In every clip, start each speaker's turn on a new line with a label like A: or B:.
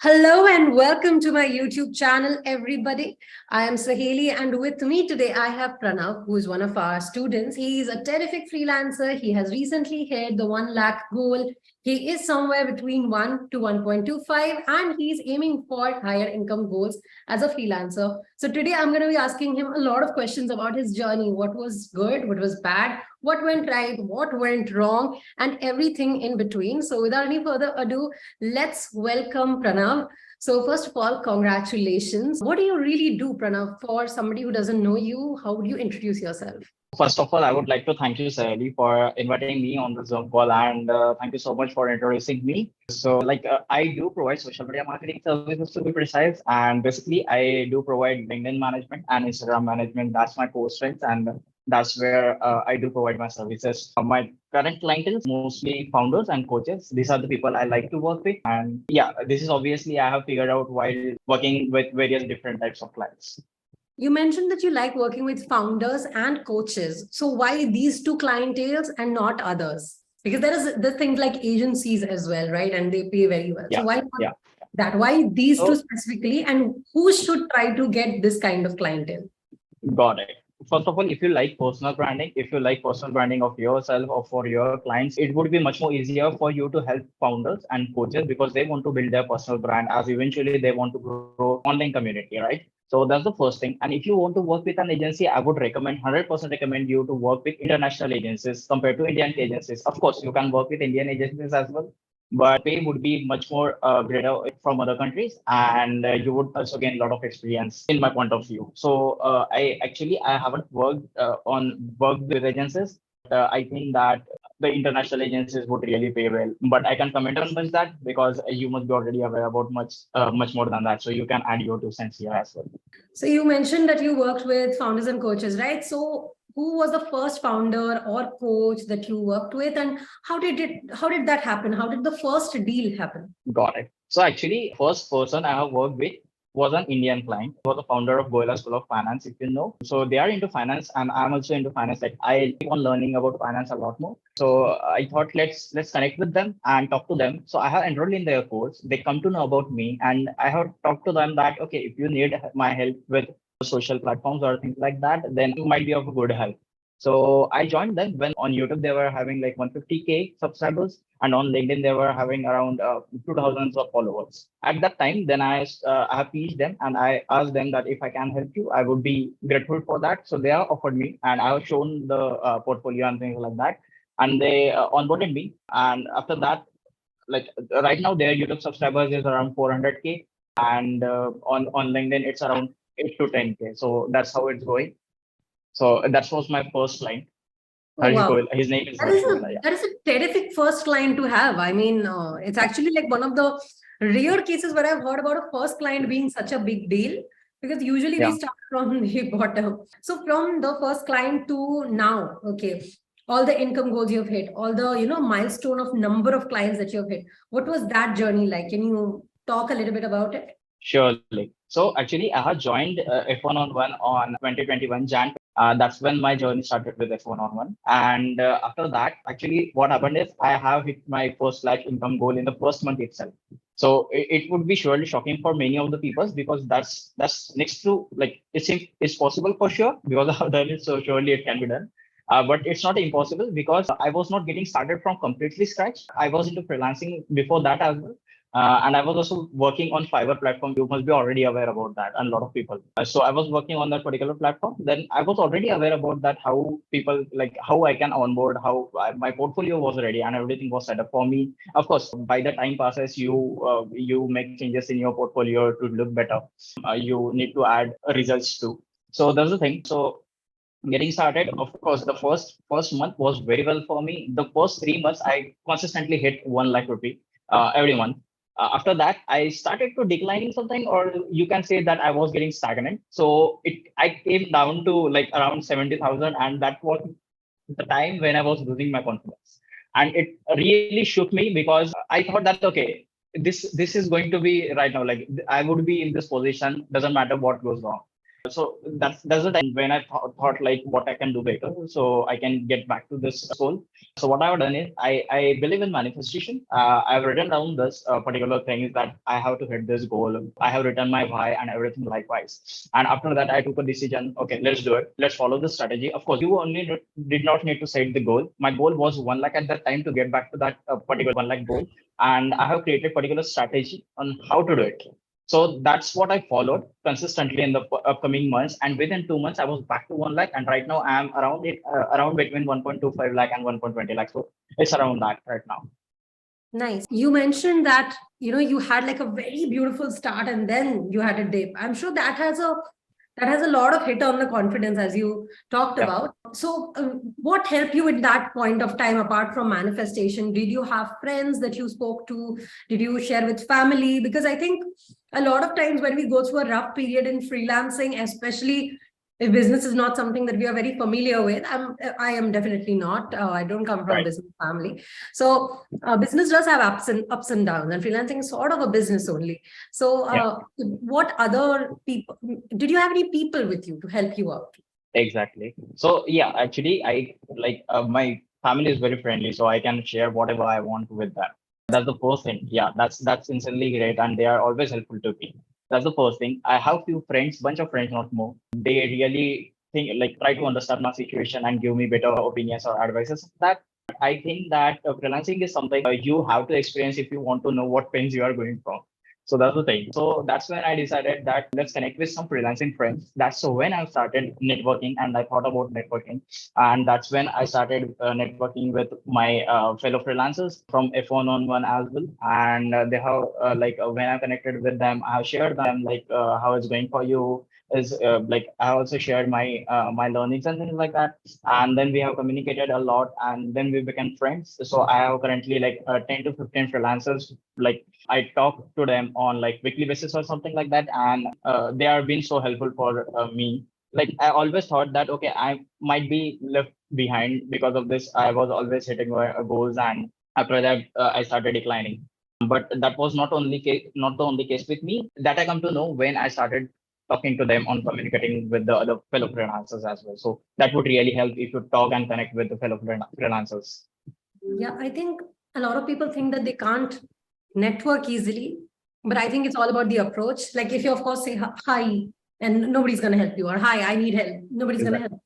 A: Hello and welcome to my YouTube channel, everybody. I am Saheli, and with me today I have Pranav, who is one of our students. He is a terrific freelancer. He has recently hit the 1 lakh goal. He is somewhere between 1 to 1.25, and he's aiming for higher income goals as a freelancer. So today I'm going to be asking him a lot of questions about his journey. What was good? What was bad? What went right? What went wrong? And everything in between. So without any further ado, let's welcome Pranav. So first of all, congratulations. What do you really do, Pranav? For somebody who doesn't know you, how would you introduce yourself?
B: First of all, I would like to thank you, Saheli, for inviting me on the Zoom call, and thank you so much for introducing me. I do provide social media marketing services to be precise, and basically, I do provide LinkedIn management and Instagram management. That's my core strength, and that's where I do provide my services. My current clientele is mostly founders and coaches. These are the people I like to work with, and yeah, this is obviously I have figured out while working with various different types of clients.
A: You mentioned that you like working with founders and coaches. So why these two clienteles and not others? Because there is the things like agencies as well, right? And they pay very well. So
B: Yeah,
A: why not
B: yeah.
A: that? Why these two
B: So
A: specifically? And who should try to get this kind of clientele?
B: got it. First of all, if you like personal branding of yourself or for your clients, it would be much more easier for you to help founders and coaches because they want to build their personal brand as eventually they want to grow online community, right? So that's the first thing. And if you want to work with an agency, I would recommend 100% recommend you to work with international agencies compared to Indian agencies. Of course, you can work with Indian agencies as well, but pay would be much more greater from other countries, and you would also gain a lot of experience in my point of view. So I haven't worked with agencies. I think that the international agencies would really pay well, but I can comment on much that because you must be already aware about much more than that. So you can add your 2 cents here as well.
A: So you mentioned that you worked with founders and coaches, right? So who was the first founder or coach that you worked with, and how did that happen? How did the first deal happen?
B: Got it. So actually, first person I have worked with was an Indian client. He was the founder of Goila School of Finance, if you know. So they are into finance, and I'm also into finance. Like I keep on learning about finance a lot more. So I thought let's connect with them and talk to them. So I have enrolled in their course. They come to know about me, and I have talked to them that okay, if you need my help with social platforms or things like that, then you might be of good help. So I joined them when on YouTube they were having like 150K subscribers, and on LinkedIn they were having around 2,000 of followers. At that time, then I have pitched them and I asked them that if I can help you, I would be grateful for that. So they have offered me, and I have shown the portfolio and things like that, and they onboarded me. And after that, like right now, their YouTube subscribers is around 400K, and on LinkedIn it's around 8 to 10K. So that's how it's going. So that was my first line.
A: Oh, wow.
B: His name is
A: That is
B: Harish
A: a
B: Goela. Yeah.
A: that is a terrific first client to have. I mean, it's actually like one of the rare cases where I've heard about a first client being such a big deal, because usually we
B: Yeah.
A: start from the bottom. So from the first client to now, okay, all the income goals you've hit, all the milestone of number of clients that you've hit. What was that journey like? Can you talk a little bit about it?
B: Surely. So actually, I have joined F1 on 2021 Jan. That's when my journey started with F1. And after that, actually, what happened is I have hit my first lakh income goal in the first month itself. So it would be surely shocking for many of the people because that's next to like it's possible for sure because I've done it. So surely it can be done. But it's not impossible because I was not getting started from completely scratch. I was into freelancing before that as well. And I was also working on Fiverr platform. You must be already aware about that, and a lot of people. So I was working on that particular platform. Then I was already aware about that, how people like how I can onboard, my portfolio was ready, and everything was set up for me. Of course, by the time passes, you make changes in your portfolio to look better. You need to add results too. So that's the thing. So getting started, of course, the first month was very well for me. The first 3 months, I consistently hit 1 lakh rupee every month. After that, I started to declining something, or you can say that I was getting stagnant. So I came down to like around 70,000, and that was the time when I was losing my confidence, and it really shook me because I thought that okay, this is going to be right now. Like I would be in this position, doesn't matter what goes wrong. So that's the time when I thought like what I can do better, so I can get back to this goal. So what I've done is I believe in manifestation. I've written down this particular thing is that I have to hit this goal. I have written my why and everything likewise. And after that, I took a decision. Okay, let's do it. Let's follow the strategy. Of course, you only did not need to set the goal. My goal was 1 lakh at that time to get back to that particular 1 lakh goal, and I have created particular strategy on how to do it. So that's what I followed consistently in the upcoming months. And within 2 months, I was back to 1 lakh. And right now I'm around it, around between 1.25 lakh and 1.20 lakh. So it's around that right now.
A: Nice. You mentioned that, you had like a very beautiful start and then you had a dip. I'm sure that has a lot of hit on the confidence, as you talked
B: Yeah.
A: about. So what helped you at that point of time apart from manifestation? Did you have friends that you spoke to? Did you share with family? Because I think a lot of times when we go through a rough period in freelancing, especially if business is not something that we are very familiar with, I am definitely not. I don't come from a
B: Right.
A: business family. So business does have ups and downs, and freelancing is sort of a business only. So what other people, did you have any people with you to help you out?
B: Exactly. So yeah, actually, I like my family is very friendly, so I can share whatever I want with them. That's the first thing. Yeah, that's insanely great, and they are always helpful to me. That's the first thing. I have few friends, bunch of friends, not more. They really think like try to understand my situation and give me better opinions or advices. That I think that freelancing is something you have to experience if you want to know what pains you are going from. So that's the thing. So that's when I decided that let's connect with some freelancing friends. That's so when I started networking and I thought about networking. And that's when I started networking with my fellow freelancers from F1 on one as well. And they have when I connected with them, I have shared them like how it's going for you is like I also shared my learnings and things like that. And then we have communicated a lot and then we became friends. So I have currently like 10 to 15 freelancers like I talk to them on like weekly basis or something like that, and they are being so helpful for me. Like I always thought that okay, I might be left behind because of this. I was always hitting my goals, and after that, I started declining. But that was not the only case with me. That I come to know when I started talking to them on communicating with the other fellow freelancers as well. So that would really help if you talk and connect with the fellow freelancers.
A: Yeah, I think a lot of people think that they can't network easily, but I think it's all about the approach. Like if you, of course, say hi and nobody's going to help you, or hi, I need help, nobody's going to help.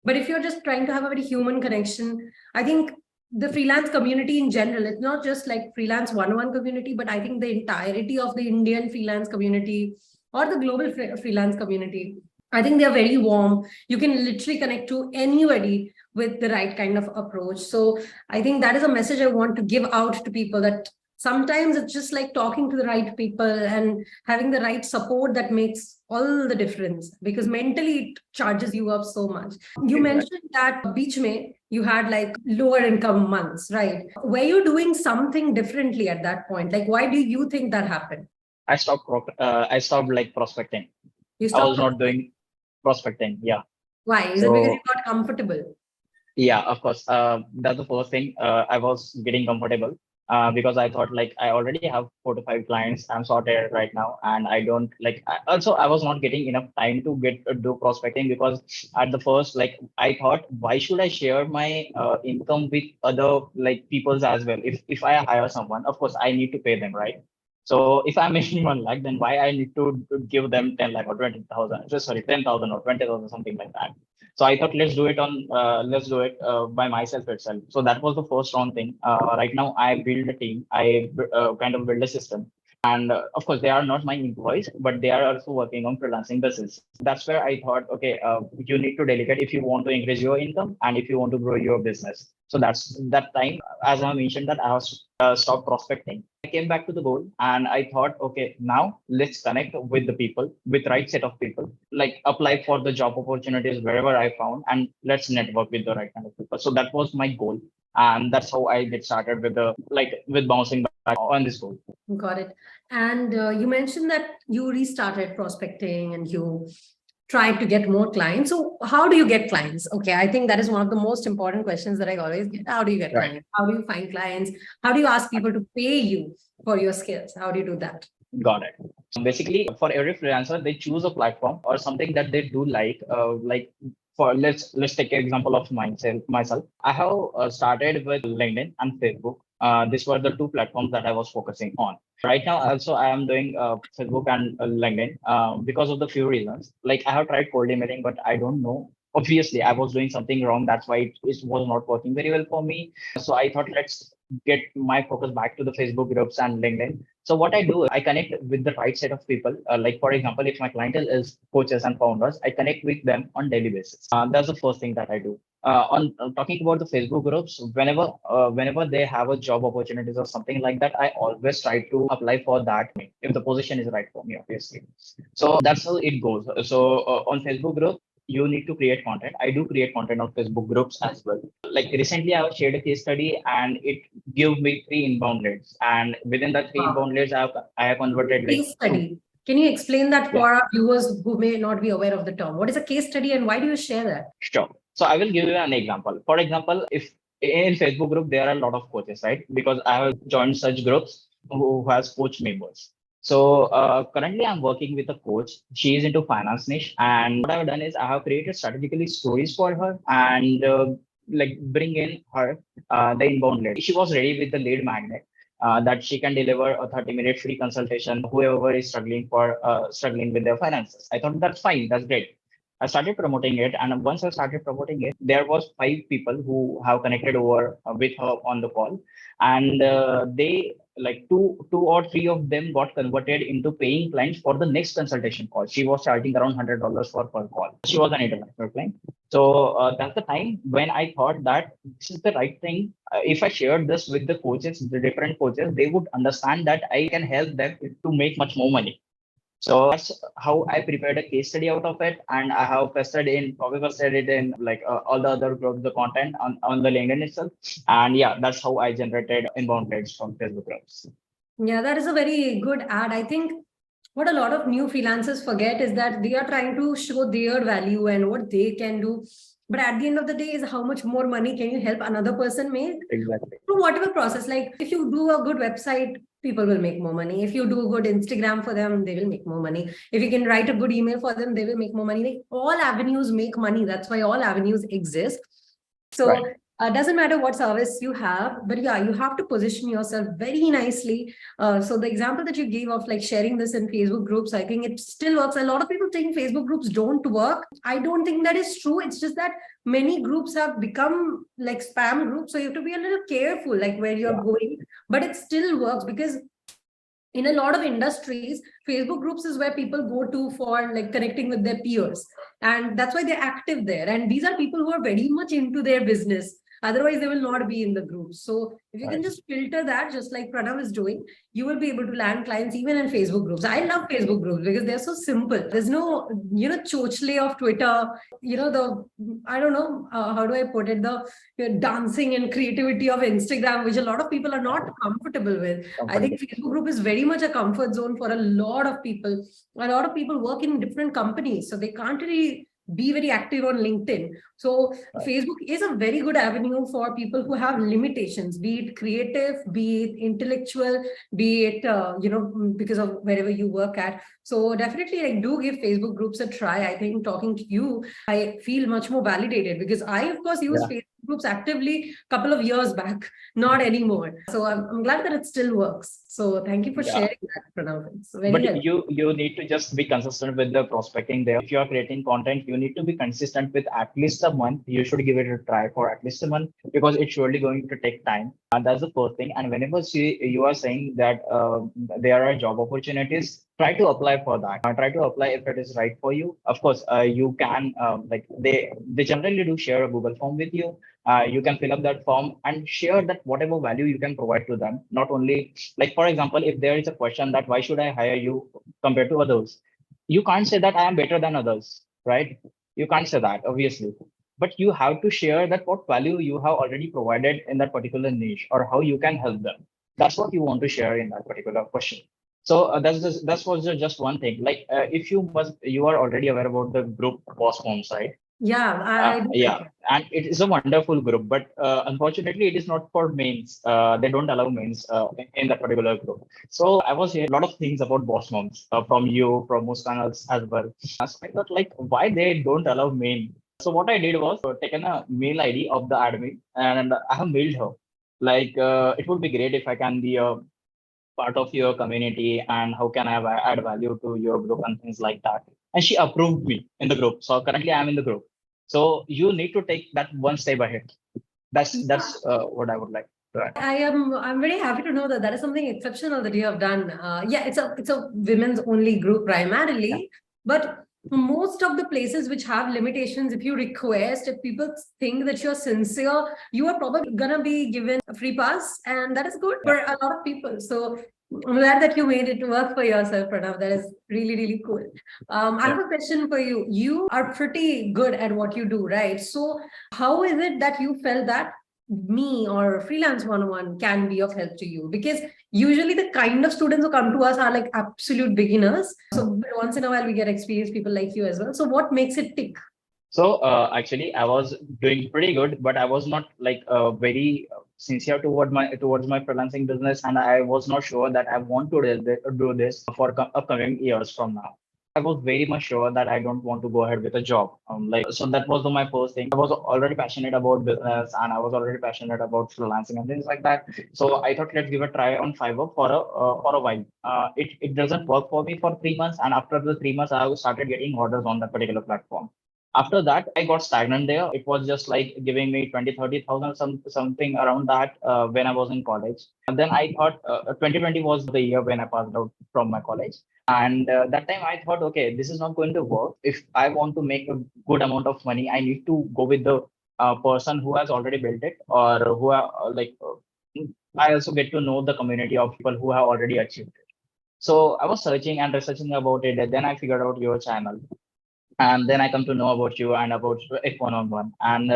A: But if you're just trying to have a very human connection, I think the freelance community in general, it's not just like freelance 101 community, but I think the entirety of the Indian freelance community or the global freelance community, I think they're very warm. You can literally connect to anybody with the right kind of approach. So I think that is a message I want to give out to people, that sometimes it's just like talking to the right people and having the right support that makes all the difference, because mentally it charges you up so much. You mentioned that beach mein you had like lower income months, right? Were you doing something differently at that point? Like, why do you think that happened?
B: I stopped like prospecting.
A: You
B: I was
A: stopped.
B: not doing prospecting. Yeah.
A: Why? Is it because you
B: So
A: got comfortable?
B: yeah, of course. That's the first thing. I was getting comfortable because I thought like I already have 4 to 5 clients. I'm sorted right now, and I don't like. Also, I was not getting enough time to get do prospecting because at the first, like I thought, why should I share my income with other like people's as well? If I hire someone, of course I need to pay them, right? So if I'm making 1 lakh, then why I need to give them 10 lakh or 20,000? Just sorry, 10,000 or 20,000, something like that. So I thought let's do it by myself itself. So that was the first wrong thing. Right now I build a team. I kind of build a system. And of course, they are not my employees, but they are also working on freelancing basis. That's where I thought, okay, you need to delegate if you want to increase your income and if you want to grow your business. So that's that time, as I mentioned, that I was stopped prospecting. I came back to the goal and I thought, okay, now let's connect with the people, with right set of people, like apply for the job opportunities wherever I found, and let's network with the right kind of people. So that was my goal. And that's how I get started with the like with bouncing back on this goal.
A: Got it. And you mentioned that you restarted prospecting and you tried to get more clients. So how do you get clients? Okay, I think that is one of the most important questions that I always get. How do you get
B: Right.
A: clients? How do you find clients? How do you ask people to pay you for your skills? How do you do that?
B: Got it. Basically, for every freelancer, they choose a platform or something that they do like for let's take an example of myself. I have started with LinkedIn and Facebook. These were the two platforms that I was focusing on. Right now, also I am doing Facebook and LinkedIn because of the few reasons. Like I have tried cold emailing, but I don't know. Obviously, I was doing something wrong. That's why it was not working very well for me. So I thought, let's get my focus back to the Facebook groups and LinkedIn. So what I do, I connect with the right set of people. Like for example, if my clientele is coaches and founders, I connect with them on daily basis. That's the first thing that I do. On talking about the Facebook groups, whenever they have a job opportunities or something like that, I always try to apply for that if the position is right for me, obviously. So that's how it goes. So on Facebook group, you need to create content. I do create content on Facebook groups as well. Like recently, I have shared a case study and it gave me 3 inbound leads. And within that three
A: Wow.
B: inbound leads, I have converted like
A: Case
B: two.
A: study. Can you explain that
B: Yeah,
A: for our viewers who may not be aware of the term? What is a case study and why do you share that?
B: sure. So I will give you an example. For example, if in Facebook group there are a lot of coaches, right? Because I have joined such groups who has coach members. So currently I'm working with a coach. She is into finance niche, and what I've done is I have created strategically stories for her and like bring in her the inbound lead. She was ready with the lead magnet. That she can deliver a 30-minute free consultation whoever is struggling with their finances. I thought that's fine, that's great. I started promoting it, and once I started promoting it, there was 5 people who have connected over with her on the call, and they like two or three of them got converted into paying clients for the next consultation call. She was charging around $100 for per call. She was an international client. So that's the time when I thought that this is the right thing. If I shared this with the coaches, the different coaches, they would understand that I can help them to make much more money. So that's how I prepared a case study out of it, and I have probably pasted it in like all the other groups, the content on the LinkedIn itself. And yeah, that's how I generated inbound leads from Facebook groups.
A: Yeah, that is a very good ad. I think what a lot of new freelancers forget is that they are trying to show their value and what they can do. But at the end of the day, is how much more money can you help another person make
B: Exactly.
A: through whatever process. Like if you do a good website, people will make more money. If you do a good Instagram for them, they will make more money. If you can write a good email for them, they will make more money. Like all avenues make money. That's why all avenues exist.
B: Right.
A: So doesn't matter what service you have, but yeah, you have to position yourself very nicely. So the example that you gave of like sharing this in Facebook groups, I think it still works. A lot of people think Facebook groups don't work. I don't think that is true. It's just that many groups have become like spam groups. So you have to be a little careful, like where you're
B: Yeah.
A: going, but it still works because in a lot of industries, Facebook groups is where people go to for like connecting with their peers, and that's why they're active there, and these are people who are very much into their business. Otherwise they will not be in the groups. So if you can
B: Right.
A: just filter that, just like Pranav is doing, you will be able to land clients even in Facebook groups. I love Facebook groups because they're so simple. There's no chochle of Twitter, the I don't know, how do I put it, the dancing and creativity of Instagram, which a lot of people are not comfortable with. I think
B: Comfortable.
A: Facebook group is very much a comfort zone for a lot of people. A lot of people work in different companies, so they can't really be very active on LinkedIn. So
B: Right.
A: Facebook is a very good avenue for people who have limitations, be it creative, be it intellectual, be it because of wherever you work at. So definitely, like, do give Facebook groups a try. I think talking to you, I feel much more validated because I, of course, use
B: Yeah.
A: Facebook groups actively a couple of years back, not anymore. So I'm glad that it still works. So thank you for
B: Yeah.
A: sharing that, Pranav. It's very
B: But
A: helpful.
B: you need to just be consistent with the prospecting there. If you are creating content, you need to be consistent with at least a month. You should give it a try for at least a month because it's surely going to take time. And that's the first thing. And whenever you are saying that there are job opportunities, try to apply for that. Try to apply if it is right for you. Of course, you can like they generally do share a Google form with you. You can fill up that form and share that whatever value you can provide to them. Not only like, for example, if there is a question that why should I hire you compared to others, you can't say that I am better than others, right? You can't say that, obviously. But you have to share that what value you have already provided in that particular niche or how you can help them. That's what you want to share in that particular question. So that's was just one thing. Like if you are already aware about the group boss forms, right?
A: Yeah, I do like
B: Yeah,
A: it.
B: and it is a wonderful group, but unfortunately, it is not for mains. They don't allow mains in that particular group. So I was hearing a lot of things about boss moms from you, from Muskan as well. So I thought, like, why they don't allow main? So what I did was taken a mail ID of the admin and I have mailed her. Like, it would be great if I can be a part of your community and how can I add value to your group and things like that. And she approved me in the group. So currently I'm in the group. So you need to take that one step ahead. That's what I would like to add.
A: I'm very happy to know that that is something exceptional that you have done. Yeah, it's a women's only group
B: Yeah.
A: primarily, but most of the places which have limitations, if you request, if people think that you're sincere, you are probably gonna be given a free pass, and that is good
B: Yeah.
A: for a lot of people. So I'm glad that you made it work for yourself, Pranav. That is really, really cool. I
B: Yeah.
A: have a question for you. You are pretty good at what you do, right? So how is it that you felt that me or freelance 101 can be of help to you? Because usually the kind of students who come to us are like absolute beginners, so once in a while we get experienced people like you as well. So what makes it tick?
B: So actually, I was doing pretty good, but I was not like very sincere towards my freelancing business, and I was not sure that I want to do this for upcoming years from now. I was very much sure that I don't want to go ahead with a job. So that was my first thing. I was already passionate about business, and I was already passionate about freelancing and things like that. So I thought let's give a try on Fiverr for a while. It doesn't work for me for 3 months, and after the 3 months, I started getting orders on that particular platform. After that, I got stagnant there. It was just like giving me 20, 30,000, something around that when I was in college. And then I thought 2020 was the year when I passed out from my college. And that time I thought, okay, this is not going to work. If I want to make a good amount of money, I need to go with the person who has already built it or who are I also get to know the community of people who have already achieved it. So I was searching and researching about it. And then I figured out your channel, and then I come to know about you and about F1 on one. And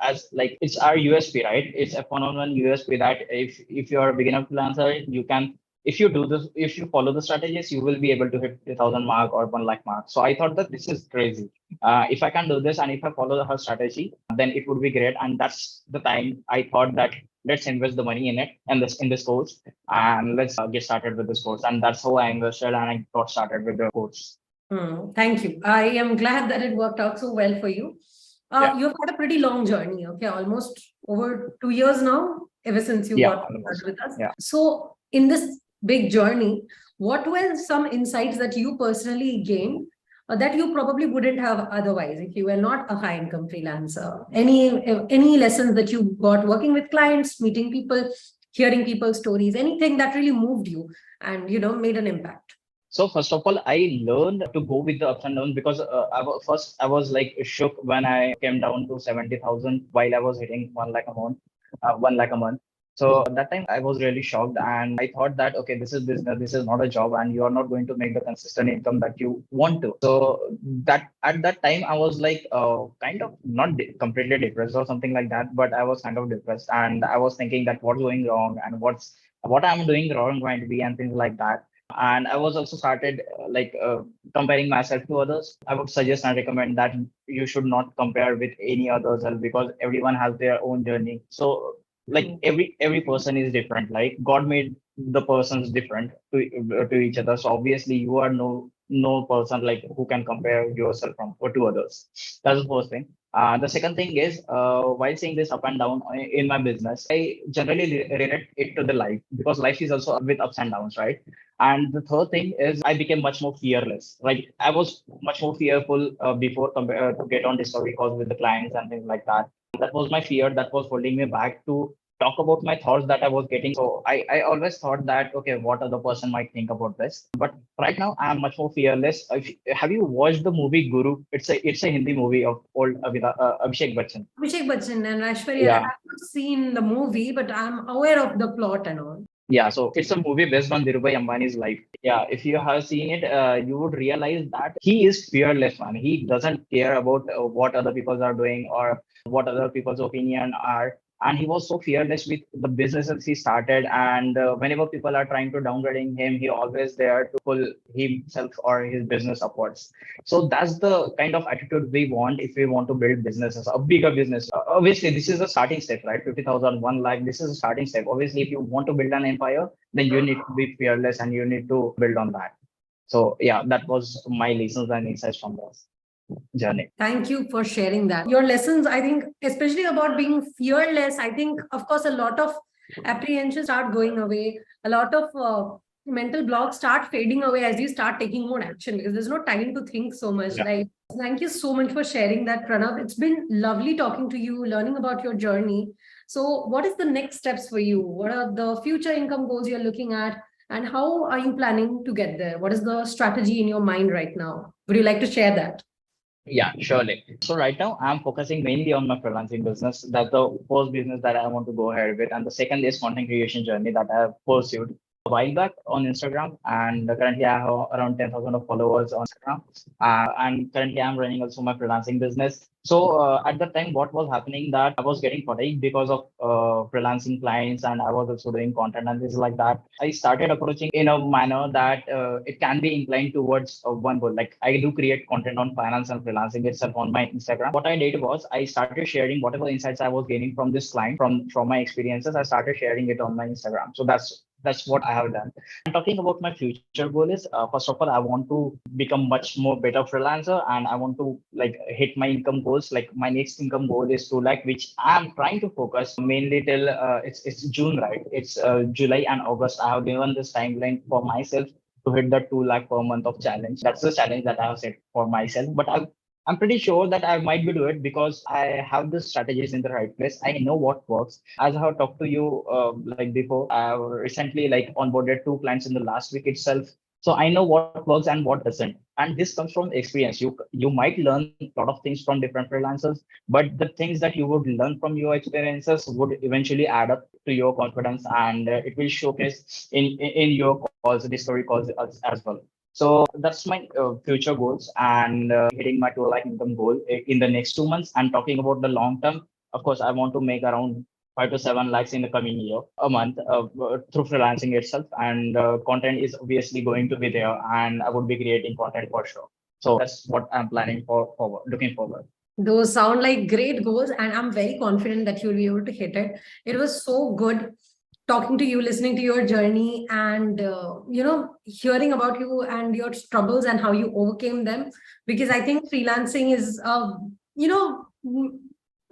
B: as like it's our USP, right? It's F1 on one USP that if you're a beginner freelancer, you can if you do this, if you follow the strategies, you will be able to hit the 1,000 mark or 1 lakh mark. So I thought that this is crazy. If I can do this and if I follow her strategy, then it would be great. And that's the time I thought that let's invest the money in it and this in this course and let's get started with this course. And that's how I invested and I got started with the course.
A: Thank you. I am glad that it worked out so well for you.
B: Yeah.
A: You've had a pretty long journey, okay, almost over 2 years now, ever since you
B: Yeah,
A: got started
B: almost.
A: with us.
B: Yeah.
A: So, in this big journey, what were some insights that you personally gained that you probably wouldn't have otherwise if you were not a high income freelancer? Any lessons that you got working with clients, meeting people, hearing people's stories, anything that really moved you and made an impact?
B: So first of all, I learned to go with the ups and downs because first I was like shook when I came down to 70,000 while I was hitting 1 lakh a month, 1 lakh a month. So at that time I was really shocked and I thought that okay, this is business, this is not a job, and you are not going to make the consistent income that you want to. So that at that time I was like kind of not completely depressed or something like that, but I was kind of depressed and I was thinking that what's going wrong and what I'm doing wrong going to be and things like that. And I was also started comparing myself to others. I would suggest and recommend that you should not compare with any others because everyone has their own journey. So like every person is different. Like God made the persons different to each other. So obviously you are no person like who can compare yourself from or to others. That's the first thing. The second thing is, while seeing this up and down in my business, I generally relate it to the life because life is also with ups and downs, right? And the third thing is I became much more fearless. Like I was much more fearful before to get on discovery calls with the clients and things like that. That was my fear that was holding me back to talk about my thoughts that I was getting. So I always thought that, okay, what other person might think about this. But right now I'm much more fearless. Have you watched the movie Guru? It's a Hindi movie of old Abhishek Bachchan.
A: Abhishek Bachchan and Aishwarya.
B: Yeah.
A: I've not seen the movie, but I'm aware of the plot and all.
B: Yeah, so it's a movie based on Dhirubhai Ambani's life. Yeah, if you have seen it, you would realize that he is fearless, man. He doesn't care about what other people are doing or what other people's opinion are. and he was so fearless with the businesses he started. And whenever people are trying to downgrading him, he always there to pull himself or his business upwards. So that's the kind of attitude we want if we want to build businesses, a bigger business. Obviously, this is a starting step, right? 50,000, 1 lakh. This is a starting step. Obviously, if you want to build an empire, then you need to be fearless and you need to build on that. So yeah, that was my lessons and insights from this journey.
A: Thank you for sharing that. Your lessons, I think, especially about being fearless, I think, of course, a lot of apprehension start going away. A lot of mental blocks start fading away as you start taking more action because there's no time to think so much.
B: Yeah.
A: Like, thank you so much for sharing that, Pranav. It's been lovely talking to you, learning about your journey. So, what is the next steps for you? What are the future income goals you're looking at? And how are you planning to get there? What is the strategy in your mind right now? Would you like to share that?
B: Yeah, surely. So right now I'm focusing mainly on my freelancing business. That's the first business that I want to go ahead with. And the second is content creation journey that I have pursued a while back on Instagram. And currently I have around 10,000 of followers on Instagram. And currently I'm running also my freelancing business. So at the time, what was happening that I was getting fatigued because of freelancing clients, and I was also doing content and things like that. I started approaching in a manner that it can be inclined towards one goal. Like I do create content on finance and freelancing itself on my Instagram. What I did was I started sharing whatever insights I was gaining from this client, from my experiences. I started sharing it on my Instagram. So that's what I have done. And talking about my future goal is, first of all, I want to become much more better freelancer, and I want to like hit my income goals. Like my next income goal is 2 lakh, which I'm trying to focus mainly till it's June, right? It's July and August. I have given this timeline for myself to hit the 2 lakh per month of challenge. That's the challenge that I have set for myself. But I'm pretty sure that I might be do it because I have the strategies in the right place. I know what works. As I have talked to you like before, I have recently like onboarded 2 clients in the last week itself. So I know what works and what doesn't. And this comes from experience. You might learn a lot of things from different freelancers, but the things that you would learn from your experiences would eventually add up to your confidence, and it will showcase in your calls, discovery calls as well. So that's my future goals, and hitting my 2 lakh income goal in the next 2 months. And talking about the long term, of course, I want to make around 5 to 7 lakhs in the coming year, a month through freelancing itself. And content is obviously going to be there, and I would be creating content for sure. So that's what I'm planning for forward, looking forward.
A: Those sound like great goals, and I'm very confident that you'll be able to hit it. It was so good talking to you, listening to your journey, and hearing about you and your troubles and how you overcame them. Because I think freelancing is a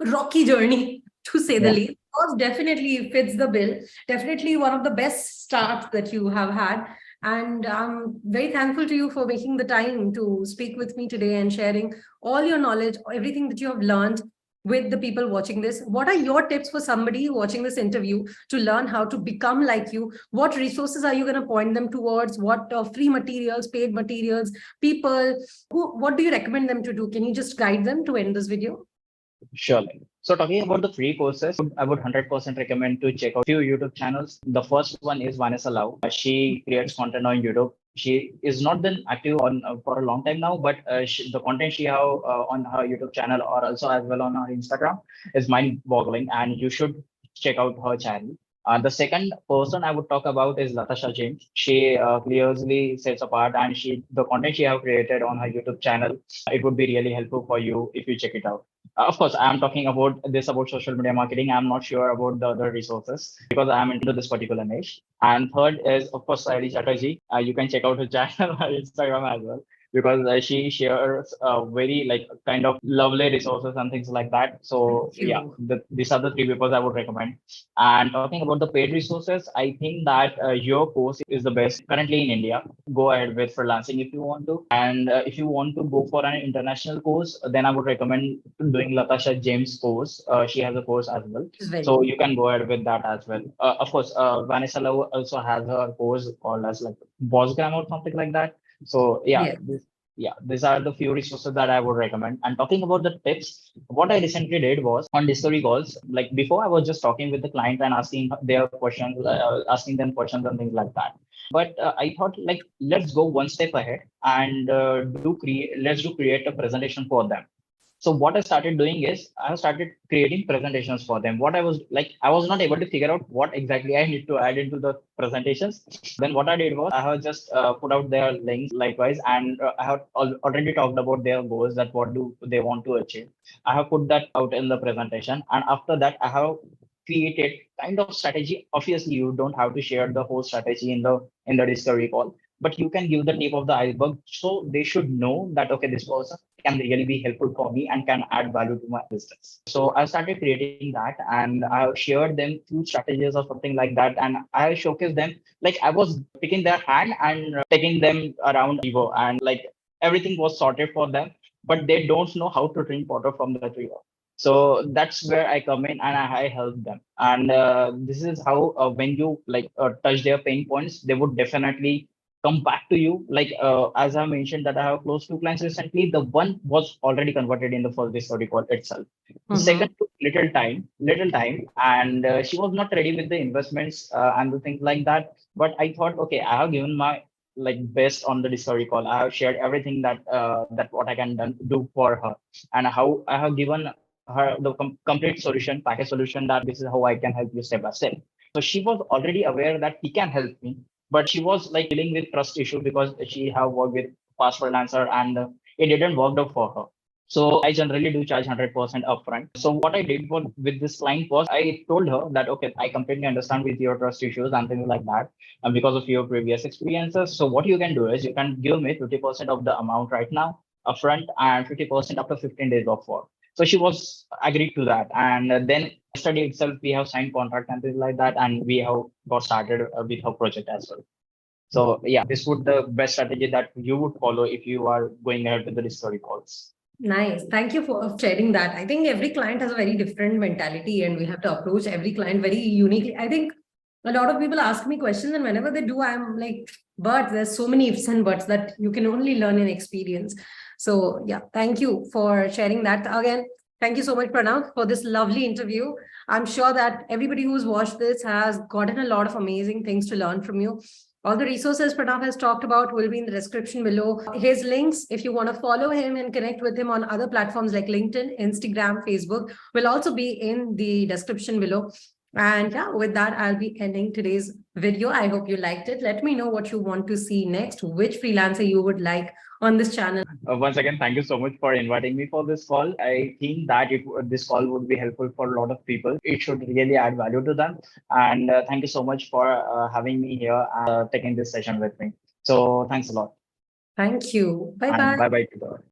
A: rocky journey to say the
B: Yeah.
A: least. Of course, definitely fits the bill. Definitely one of the best starts that you have had. And I'm very thankful to you for making the time to speak with me today and sharing all your knowledge, everything that you have learned with the people watching this. What are your tips for somebody watching this interview to learn how to become like you? What resources are you going to point them towards? What free materials, paid materials, people? What do you recommend them to do? Can you just guide them to end this video?
B: Surely. So talking about the free courses, I would 100% recommend to check out few YouTube channels. The first one is Vanessa Lau. She creates content on YouTube. She is not been active on for a long time now, but the content she have on her YouTube channel or also as well on her Instagram is mind-boggling, and you should check out her channel. The second person I would talk about is Latasha James. She clearly sets apart, and the content she have created on her YouTube channel, it would be really helpful for you if you check it out. Of course, I'm talking about this about social media marketing. I'm not sure about the other resources because I'm into this particular niche. And third is, of course, Saili Chatterjee. You can check out her channel on Instagram as well because she shares very like kind of lovely resources and things like that. So
A: Thank
B: yeah,
A: you.
B: these are the three papers I would recommend. And talking about the paid resources, I think that your course is the best currently in India. Go ahead with freelancing if you want to. And if you want to go for an international course, then I would recommend doing Latasha James course. She has a course as well.
A: It's very
B: So
A: good.
B: you can go ahead with that as well. Of course, Vanessa Lau also has her course called as like Bosgram or something like that. So
A: Yeah.
B: yeah, these are the few resources that I would recommend. And talking about the tips, what I recently did was on discovery calls. Like before, I was just talking with the client and asking their questions, asking them questions and things like that. But I thought like let's go one step ahead and let's do create a presentation for them. So what I started doing is I started creating presentations for them. What I was like, I was not able to figure out what exactly I need to add into the presentations. Then what I did was I have just put out their links likewise, and I have already talked about their goals, that what do they want to achieve. I have put that out in the presentation, and after that I have created kind of strategy. Obviously, you don't have to share the whole strategy in the discovery call, but you can give the tip of the iceberg, so they should know that okay, this person can really be helpful for me and can add value to my business. So I started creating that, and I shared them few strategies or something like that, and I showcased them like I was picking their hand and taking them around river, and like everything was sorted for them, but they don't know how to drink water from the river. So that's where I come in, and I help them. And this is how when you like touch their pain points, they would definitely come back to you. Like as I mentioned that I have closed two clients recently. The one was already converted in the first discovery call itself. The second
A: Mhm.
B: took little time, and she was not ready with the investments and the things like that. But I thought, okay, I have given my like best on the discovery call. I have shared everything that what I can do for her, and how I have given her the complete solution, package solution, that this is how I can help you step by step. So she was already aware that he can help me, but she was like dealing with trust issue because she have worked with past freelancer, and it didn't work out for her. So I generally do charge 100% upfront. So what I did with this client was I told her that, okay, I completely understand with your trust issues and things like that, and because of your previous experiences. So what you can do is you can give me 50% of the amount right now upfront and 50% after 15 days of work. So she was agreed to that. And then yesterday itself, we have signed contract and things like that, and we have got started with her project as well. So yeah, this would the best strategy that you would follow if you are going ahead with the discovery calls.
A: Nice. Thank you for sharing that. I think every client has a very different mentality, and we have to approach every client very uniquely. I think a lot of people ask me questions, and whenever they do, I'm like, but there's so many ifs and buts that you can only learn in experience. So, yeah, thank you for sharing that. Again, thank you so much, Pranav, for this lovely interview. I'm sure that everybody who's watched this has gotten a lot of amazing things to learn from you. All the resources Pranav has talked about will be in the description below. His links, if you want to follow him and connect with him on other platforms like LinkedIn, Instagram, Facebook, will also be in the description below. And yeah, with that, I'll be ending today's video. I hope you liked it. Let me know what you want to see next, which freelancer you would like on this channel.
B: Once again, thank you so much for inviting me for this call. I think that this call would be helpful for a lot of people. It should really add value to them. And thank you so much for having me here and taking this session with me. So thanks a lot.
A: Thank you. Bye
B: And
A: bye.
B: bye bye to the